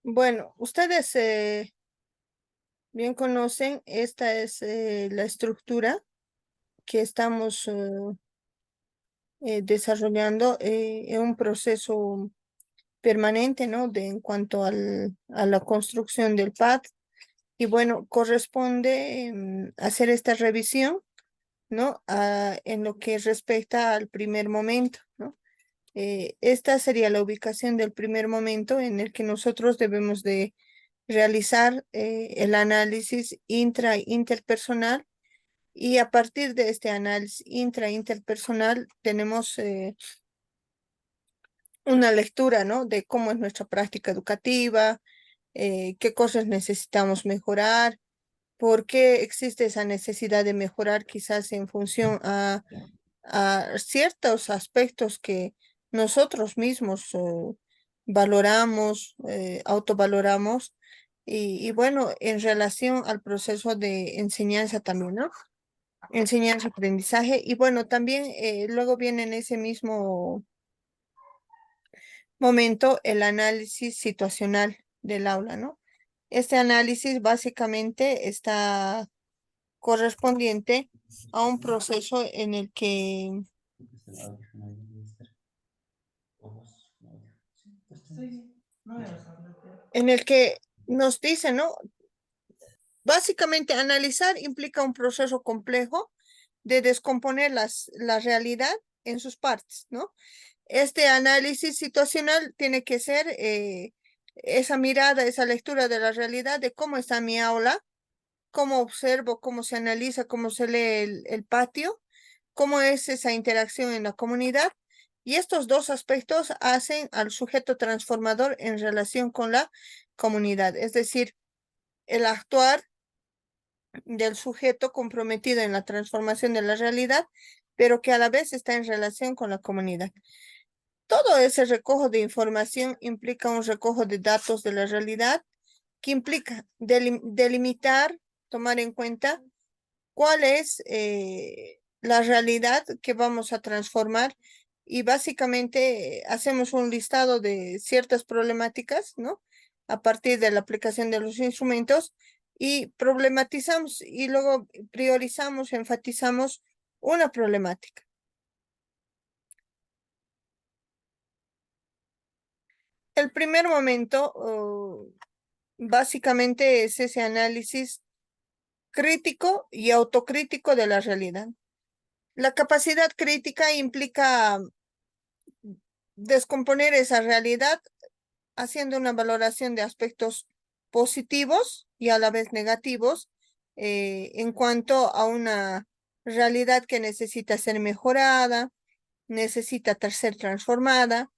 Bueno, ustedes bien conocen, esta es la estructura que estamos desarrollando en un proceso permanente, ¿no? En cuanto a la construcción del PAD. Y bueno, corresponde hacer esta revisión, ¿no? En lo que respecta al primer momento, ¿no? Esta sería la ubicación del primer momento en el que nosotros debemos de realizar el análisis interpersonal, y a partir de este análisis interpersonal tenemos una lectura, ¿no? De cómo es nuestra práctica educativa, qué cosas necesitamos mejorar, por qué existe esa necesidad de mejorar quizás en función a ciertos aspectos que nosotros mismos valoramos, autovaloramos, y bueno, en relación al proceso de enseñanza también, ¿no? Enseñanza-aprendizaje, y bueno, también luego viene en ese mismo momento el análisis situacional del aula, ¿no? Este análisis básicamente está correspondiente a un proceso en el que nos dice, ¿no? Básicamente, analizar implica un proceso complejo de descomponer la realidad en sus partes, ¿no? Este análisis situacional tiene que ser esa mirada, esa lectura de la realidad, de cómo está mi aula, cómo observo, cómo se analiza, cómo se lee el patio, cómo es esa interacción en la comunidad. Y estos dos aspectos hacen al sujeto transformador en relación con la comunidad, es decir, el actuar del sujeto comprometido en la transformación de la realidad, pero que a la vez está en relación con la comunidad. Todo ese recojo de información implica un recojo de datos de la realidad, que implica delimitar, tomar en cuenta cuál es la realidad que vamos a transformar, y básicamente hacemos un listado de ciertas problemáticas, ¿no? A partir de la aplicación de los instrumentos, y problematizamos y luego priorizamos, enfatizamos una problemática. El primer momento básicamente es ese análisis crítico y autocrítico de la realidad. La capacidad crítica implica descomponer esa realidad haciendo una valoración de aspectos positivos y a la vez negativos en cuanto a una realidad que necesita ser mejorada, necesita ser transformada.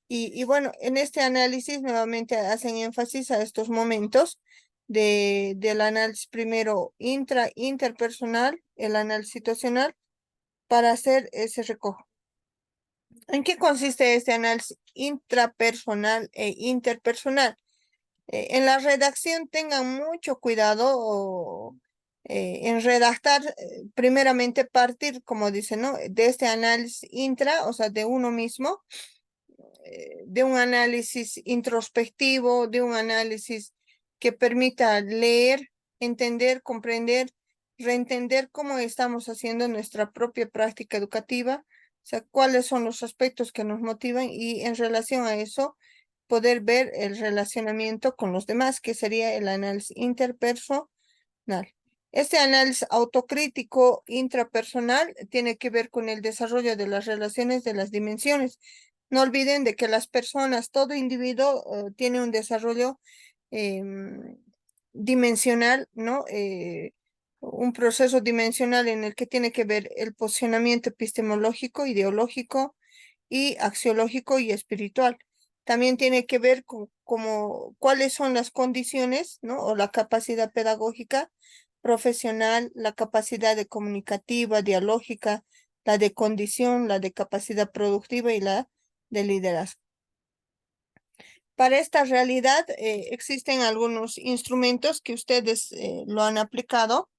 Y bueno, en este análisis nuevamente hacen énfasis a estos momentos del análisis primero interpersonal, el análisis situacional, para hacer ese recojo. ¿En qué consiste este análisis intrapersonal e interpersonal? En la redacción tengan mucho cuidado en redactar, primeramente partir, como dice, ¿no? De este análisis intra, o sea, de uno mismo, de un análisis introspectivo, de un análisis que permita leer, entender, comprender, reentender cómo estamos haciendo nuestra propia práctica educativa, o sea, cuáles son los aspectos que nos motivan, y en relación a eso poder ver el relacionamiento con los demás, que sería el análisis interpersonal. Este análisis autocrítico intrapersonal tiene que ver con el desarrollo de las relaciones de las dimensiones. No olviden de que las personas, todo individuo tiene un desarrollo dimensional, ¿no? Un proceso dimensional en el que tiene que ver el posicionamiento epistemológico, ideológico y axiológico y espiritual. También tiene que ver con cuáles son las condiciones, ¿no? O la capacidad pedagógica, profesional, la capacidad de comunicativa, dialógica, la de condición, la de capacidad productiva y la de liderazgo. Para esta realidad existen algunos instrumentos que ustedes lo han aplicado,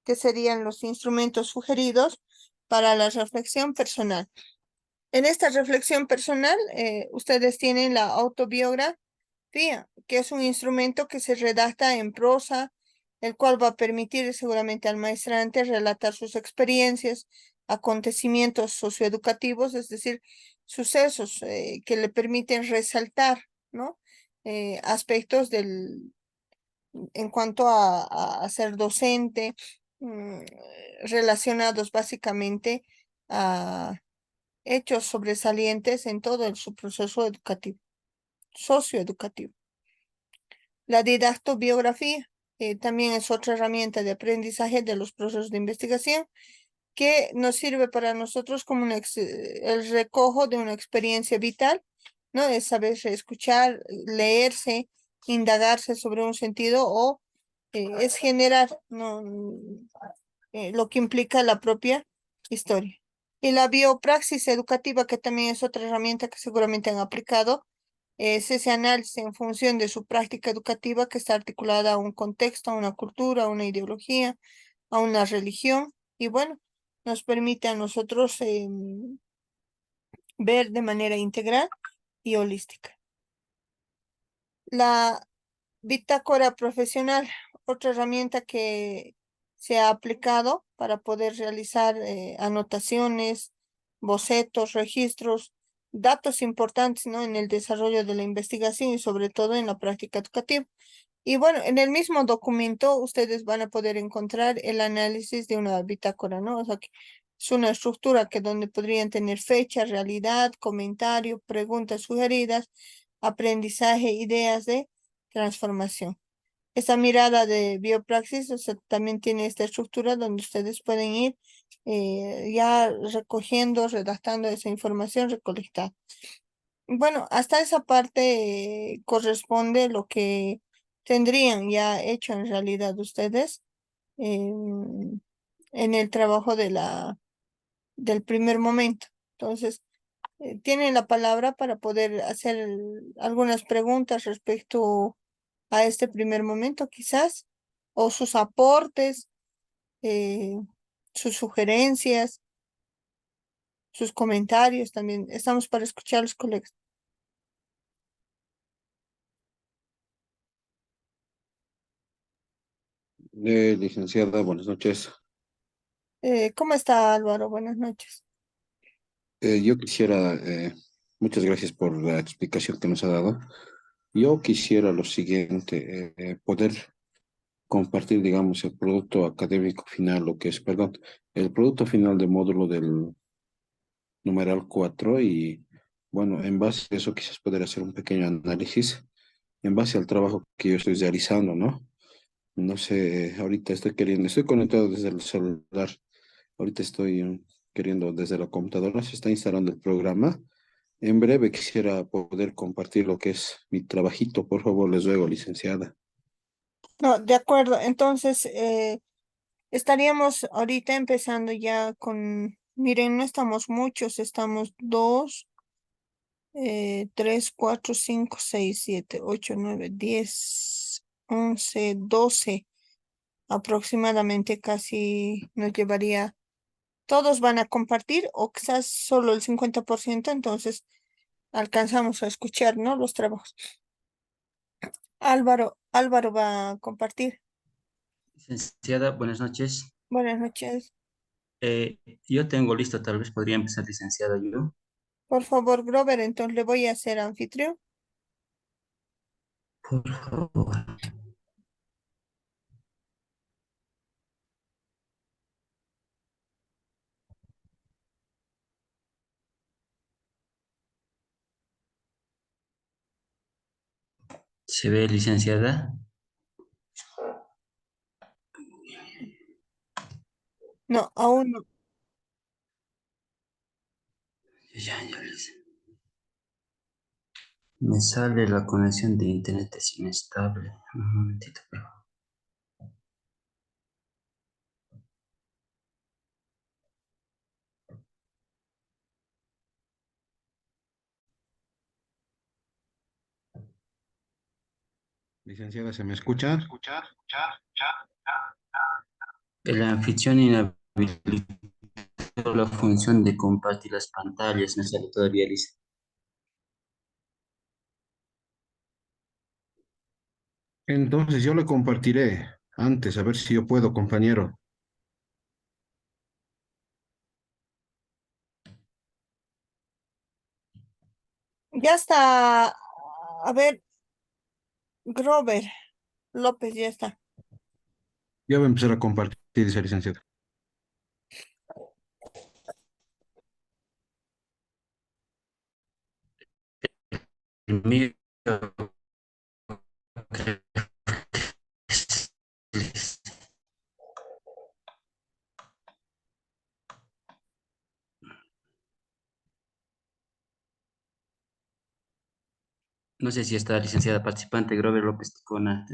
que serían los instrumentos sugeridos para la reflexión personal. En esta reflexión personal, ustedes tienen la autobiografía, bibliografía, que es un instrumento que se redacta en prosa, el cual va a permitir seguramente al maestrante relatar sus experiencias, acontecimientos socioeducativos, es decir, sucesos que le permiten resaltar, ¿no? Aspectos en cuanto a ser docente, mm, relacionados básicamente a hechos sobresalientes en todo su proceso educativo, socioeducativo. La didactobiografía también es otra herramienta de aprendizaje de los procesos de investigación que nos sirve para nosotros como el recojo de una experiencia vital, ¿no? Es saber escuchar, leerse, indagarse sobre un sentido o es generar, ¿no? Lo que implica la propia historia. Y la biopraxis educativa, que también es otra herramienta que seguramente han aplicado, es ese análisis en función de su práctica educativa que está articulada a un contexto, a una cultura, a una ideología, a una religión, y bueno, nos permite a nosotros ver de manera integral y holística. La bitácora profesional, otra herramienta que se ha aplicado para poder realizar anotaciones, bocetos, registros, datos importantes, ¿no? En el desarrollo de la investigación y sobre todo en la práctica educativa. Y bueno, en el mismo documento ustedes van a poder encontrar el análisis de una bitácora, ¿no? O sea, que es una estructura que donde podrían tener fecha, realidad, comentario, preguntas sugeridas, aprendizaje, ideas de transformación. Esa mirada de biopraxis, o sea, también tiene esta estructura donde ustedes pueden ir ya recogiendo, redactando esa información recolectada. Bueno, hasta esa parte corresponde lo que tendrían ya hecho en realidad ustedes en el trabajo del primer momento. Entonces, tienen la palabra para poder hacer algunas preguntas respecto a este primer momento, quizás, o sus aportes, eh, sus sugerencias, sus comentarios también. Estamos para escuchar los colegas. Licenciada, buenas noches. ¿Cómo está Álvaro? Buenas noches. Yo quisiera, muchas gracias por la explicación que nos ha dado. Yo quisiera lo siguiente, poder compartir, digamos, el producto académico final, lo que es, perdón, el producto final del módulo del numeral 4 y, bueno, en base a eso quizás poder hacer un pequeño análisis en base al trabajo que yo estoy realizando, ¿no? No sé, ahorita estoy conectado desde el celular. Ahorita estoy queriendo desde la computadora, se está instalando el programa. En breve quisiera poder compartir lo que es mi trabajito, por favor, les ruego, licenciada. No, de acuerdo. Entonces, estaríamos ahorita empezando ya con, miren, no estamos muchos, estamos dos, tres, cuatro, cinco, seis, siete, ocho, nueve, 10, 11, 12 aproximadamente casi nos llevaría. Todos van a compartir o quizás solo el 50%, entonces alcanzamos a escuchar, ¿no? Los trabajos. Álvaro va a compartir. Licenciada, buenas noches. Buenas noches. Eh, yo tengo listo, tal vez podría empezar, licenciada, yo. Por favor, Grover, entonces le voy a hacer anfitrión. Por favor. ¿Se ve, licenciada? No, aún no. Me sale la conexión de internet es inestable. Un momentito, por favor. Licenciada, ¿se me escucha? El anfitrión inhabilitó la función de compartir las pantallas. Me sale todavía, licenciada. Entonces yo le compartiré antes, a ver si yo puedo, compañero. Ya está. A ver, Grover López, ya está. Ya voy a empezar a compartir, dice licenciado. El mío, creo que no sé si está licenciada participante Grover López Ticona.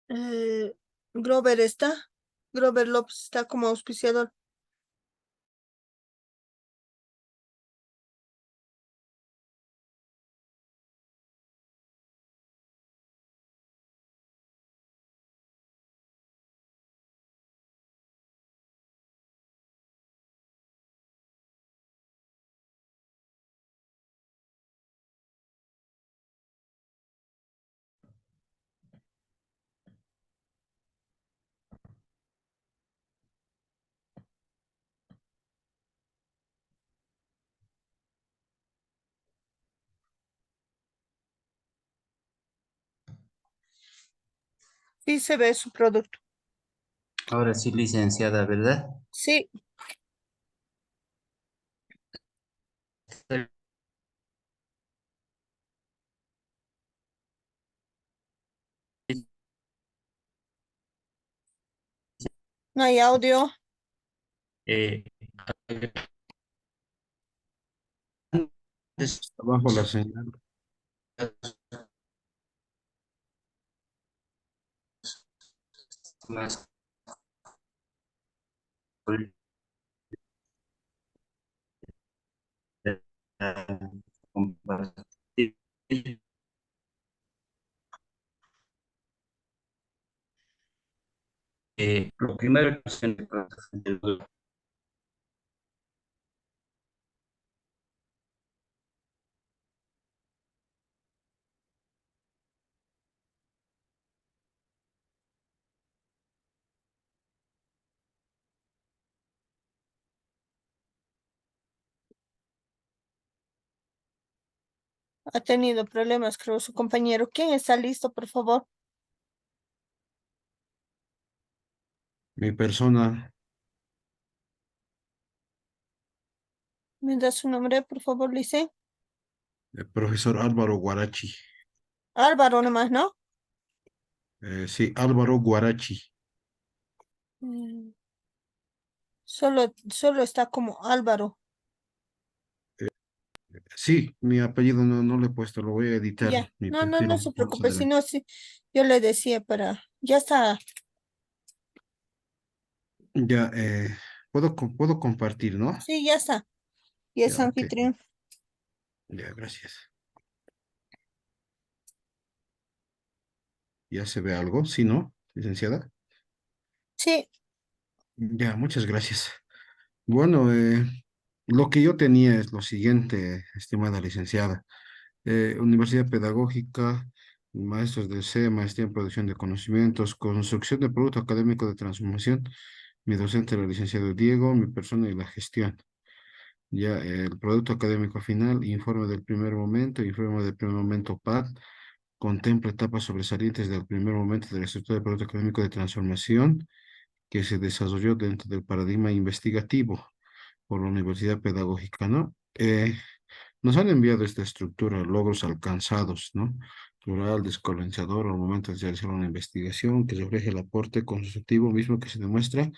Eh, Grover está. Grover López está como auspiciador. Sí se ve su producto. Ahora sí, licenciada, ¿verdad? Sí, no hay audio. Eh, antes, Abajo la señal. más compartir. Lo primero que Ha tenido problemas, creo, su compañero. ¿Quién está listo, por favor? Mi persona, ¿Me da su nombre, por favor, Lice? el profesor Álvaro Guarachi. Álvaro nomás, ¿no? Sí, Álvaro Guarachi. Mm, solo está como Álvaro. Sí, mi apellido no le he puesto, lo voy a editar, Ya. mi No, no, perfil no un se poco más preocupe. Si adelante. no, sí, yo le decía para. Ya está. Ya, puedo compartir, ¿no? Sí, ya está. Y es Ya, ok. anfitrión. Ya, gracias. ¿Ya se ve algo? ¿Sí, no, licenciada? Sí, Ya, muchas gracias. Bueno, lo que yo tenía es lo siguiente, estimada licenciada. Universidad Pedagógica, maestros de C, maestría en producción de conocimientos, construcción de producto académico de transformación. Mi docente, el licenciado Diego, mi persona y la gestión. Ya el producto académico final, informe del primer momento, informe del primer momento PAD, contempla etapas sobresalientes del primer momento de la estructura del producto académico de transformación que se desarrolló dentro del paradigma investigativo por la Universidad Pedagógica, ¿no? Nos han enviado esta estructura, logros alcanzados, ¿no? Plural, descolonizador al momento de realizar una investigación que refleje el aporte constructivo mismo que se demuestra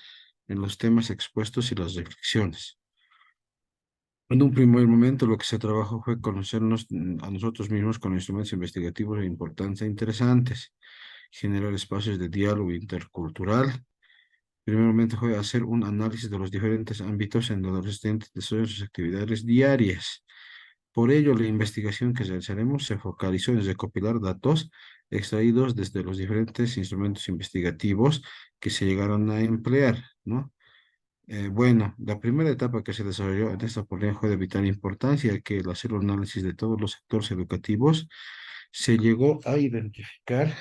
en los temas expuestos y las reflexiones. En un primer momento, lo que se trabajó fue conocernos a nosotros mismos con instrumentos investigativos de importancia interesantes, generar espacios de diálogo intercultural. Primeramente fue hacer un análisis de los diferentes ámbitos en los estudiantes desarrollan sus actividades diarias. Por ello, la investigación que realizaremos se focalizó en recopilar datos extraídos desde los diferentes instrumentos investigativos que se llegaron a emplear, ¿no? Bueno, la primera etapa que se desarrolló en esta oportunidad fue de vital importancia, que el hacer un análisis de todos los sectores educativos se llegó a identificar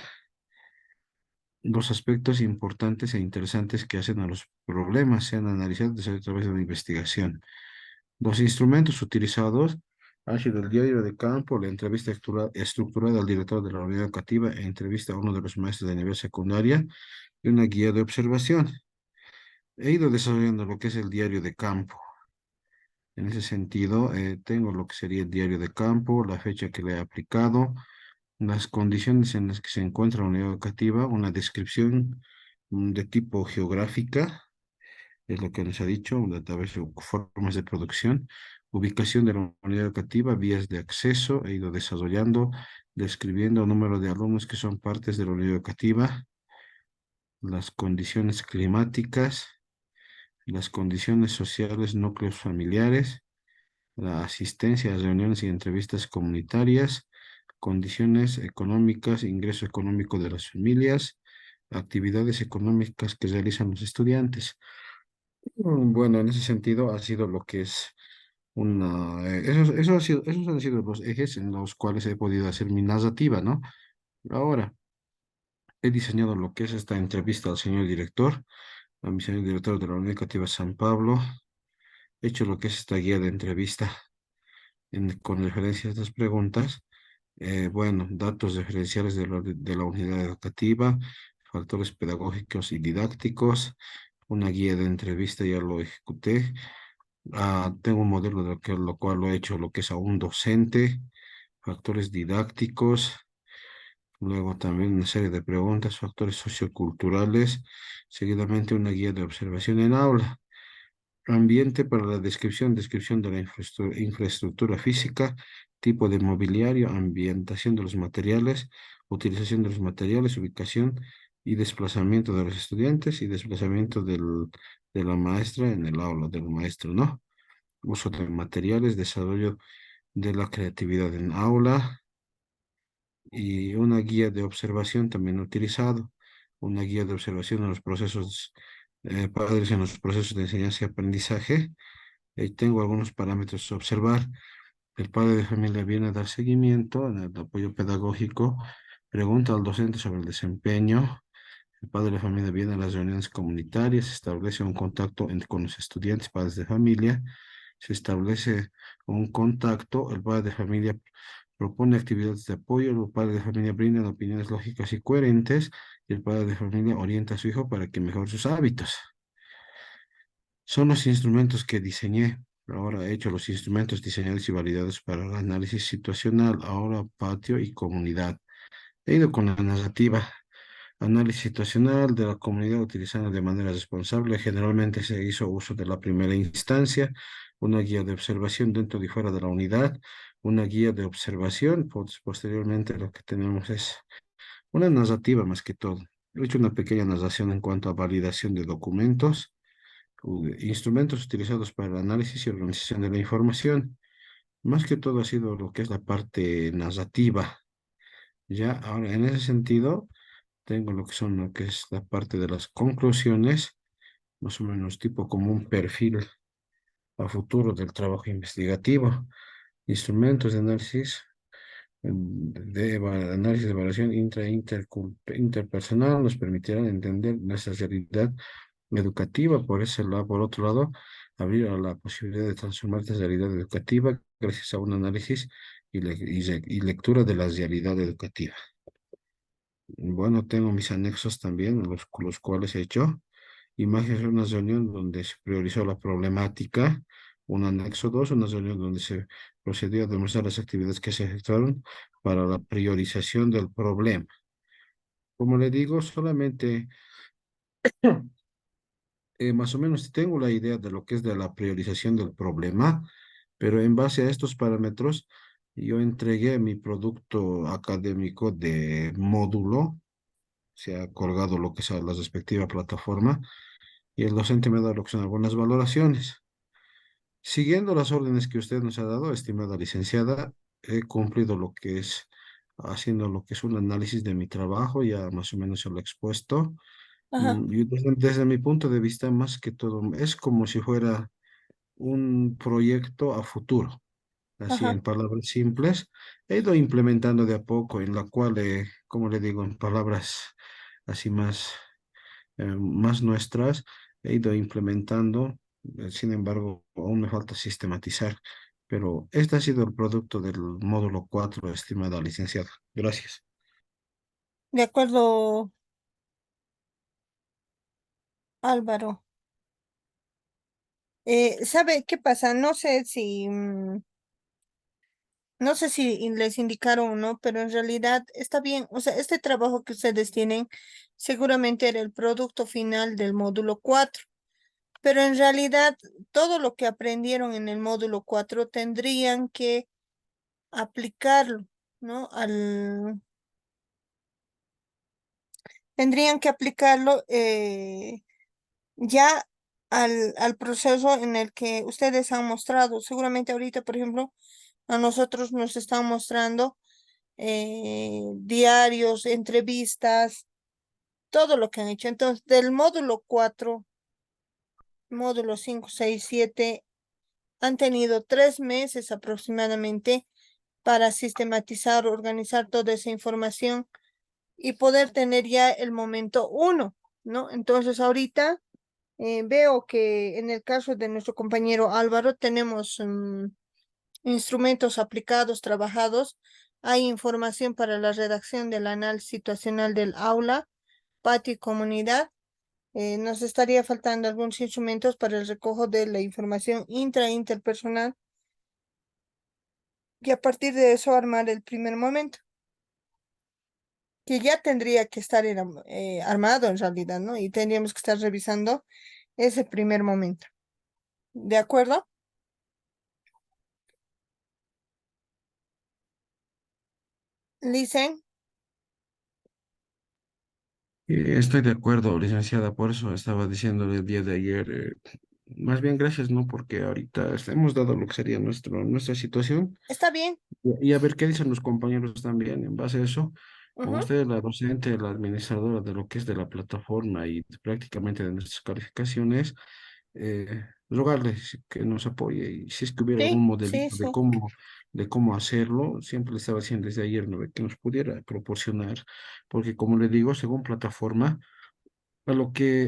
los aspectos importantes e interesantes que hacen a los problemas, sean analizados a través de la investigación. Los instrumentos utilizados han sido el diario de campo, la entrevista estructurada al director de la unidad educativa e entrevista a uno de los maestros de nivel secundaria y una guía de observación. He ido desarrollando lo que es el diario de campo. En ese sentido, tengo lo que sería el diario de campo, la fecha que le he aplicado, las condiciones en las que se encuentra la unidad educativa, una descripción de tipo geográfica, es lo que nos ha dicho, a través de formas de producción, ubicación de la unidad educativa, vías de acceso, he ido desarrollando, describiendo el número de alumnos que son partes de la unidad educativa, las condiciones climáticas, las condiciones sociales, núcleos familiares, la asistencia a reuniones y entrevistas comunitarias, condiciones económicas, ingreso económico de las familias, actividades económicas que realizan los estudiantes. Bueno, en ese sentido ha sido lo que es esos han sido los ejes en los cuales he podido hacer mi narrativa, ¿no? Ahora, he diseñado lo que es esta entrevista al señor director, a mi señor director de la Unidad Educativa San Pablo, he hecho lo que es esta guía de entrevista con referencia a estas preguntas. Bueno, datos referenciales de la unidad educativa, factores pedagógicos y didácticos, una guía de entrevista, ya lo ejecuté. Tengo un modelo de lo cual lo he hecho, lo que es a un docente, factores didácticos, luego también una serie de preguntas, factores socioculturales, seguidamente una guía de observación en aula. Ambiente para la descripción de la infraestructura física, tipo de mobiliario, ambientación de los materiales, utilización de los materiales, ubicación y desplazamiento de los estudiantes y desplazamiento de la maestra en el aula, del maestro, ¿no? Uso de materiales, desarrollo de la creatividad en aula y una guía de observación también utilizado, una guía de observación en los procesos, padres en los procesos de enseñanza y aprendizaje. Ahí tengo algunos parámetros a observar. El padre de familia viene a dar seguimiento en el apoyo pedagógico, pregunta al docente sobre el desempeño. El padre de familia viene a las reuniones comunitarias, establece un contacto con los estudiantes, padres de familia, se establece un contacto, el padre de familia propone actividades de apoyo, el padre de familia brinda opiniones lógicas y coherentes, y el padre de familia orienta a su hijo para que mejore sus hábitos. Son los instrumentos que diseñé. Ahora he hecho los instrumentos diseñados y validados para el análisis situacional, ahora patio y comunidad. He ido con la narrativa. Análisis situacional de la comunidad utilizando de manera responsable. Generalmente se hizo uso de la primera instancia, una guía de observación dentro y fuera de la unidad, una guía de observación. Posteriormente lo que tenemos es una narrativa más que todo. He hecho una pequeña narración en cuanto a validación de documentos, instrumentos utilizados para el análisis y organización de la información. Más que todo ha sido lo que es la parte narrativa. Ya, ahora en ese sentido tengo lo que es la parte de las conclusiones, más o menos tipo como un perfil a futuro del trabajo investigativo, instrumentos de análisis, análisis de evaluación interpersonal nos permitirán entender nuestra realidad educativa, por ese lado, por otro lado, abrir a la posibilidad de transformar esta realidad educativa gracias a un análisis y lectura de la realidad educativa. Bueno, tengo mis anexos también, los cuales he hecho. Imágenes de una reunión donde se priorizó la problemática. Un anexo 2, una reunión donde se procedió a demostrar las actividades que se efectuaron para la priorización del problema. Como le digo, solamente más o menos tengo la idea de lo que es de la priorización del problema, pero en base a estos parámetros, yo entregué mi producto académico de módulo, se ha colgado lo que sea la respectiva plataforma, y el docente me ha dado lo que son algunas valoraciones. Siguiendo las órdenes que usted nos ha dado, estimada licenciada, he cumplido lo que es, haciendo lo que es un análisis de mi trabajo, ya más o menos se lo he expuesto. Ajá. Y desde mi punto de vista, más que todo, es como si fuera un proyecto a futuro. así Ajá. en palabras simples, he ido implementando de a poco, en la cual, como le digo, en palabras así más nuestras, he ido implementando, sin embargo, aún me falta sistematizar, pero este ha sido el producto del módulo 4, estimada licenciada. Gracias. De acuerdo, Álvaro. ¿Sabe qué pasa? No sé si les indicaron o no, pero en realidad está bien. O sea, este trabajo que ustedes tienen seguramente era el producto final del módulo 4, pero en realidad todo lo que aprendieron en el módulo 4 tendrían que aplicarlo, ¿no? Tendrían que aplicarlo ya al proceso en el que ustedes han mostrado. Seguramente ahorita, por ejemplo, a nosotros nos están mostrando diarios, entrevistas, todo lo que han hecho. Entonces, del módulo 4, módulo 5, 6, 7, han tenido 3 meses aproximadamente para sistematizar, organizar toda esa información y poder tener ya el momento 1, ¿no? Entonces, ahorita veo que en el caso de nuestro compañero Álvaro tenemos instrumentos aplicados, trabajados. Hay información para la redacción del análisis situacional del aula, patio y comunidad. Nos estaría faltando algunos instrumentos para el recojo de la información e interpersonal y a partir de eso armar el primer momento, que ya tendría que estar armado en realidad, ¿no? Y tendríamos que estar revisando ese primer momento. ¿De acuerdo? Licen. Estoy de acuerdo, licenciada, por eso estaba diciéndole el día de ayer, más bien gracias, ¿no? Porque ahorita hemos dado lo que sería nuestra situación ¿Está bien? y a ver qué dicen los compañeros también. En base a eso, con Ujú. usted, la docente, la administradora de lo que es de la plataforma y prácticamente de nuestras calificaciones, rogarles que nos apoye y si es que hubiera Sí, algún sí, modelito sí. de cómo hacerlo, siempre le estaba diciendo desde ayer, ¿no? Que nos pudiera proporcionar, porque como le digo, según plataforma, a lo que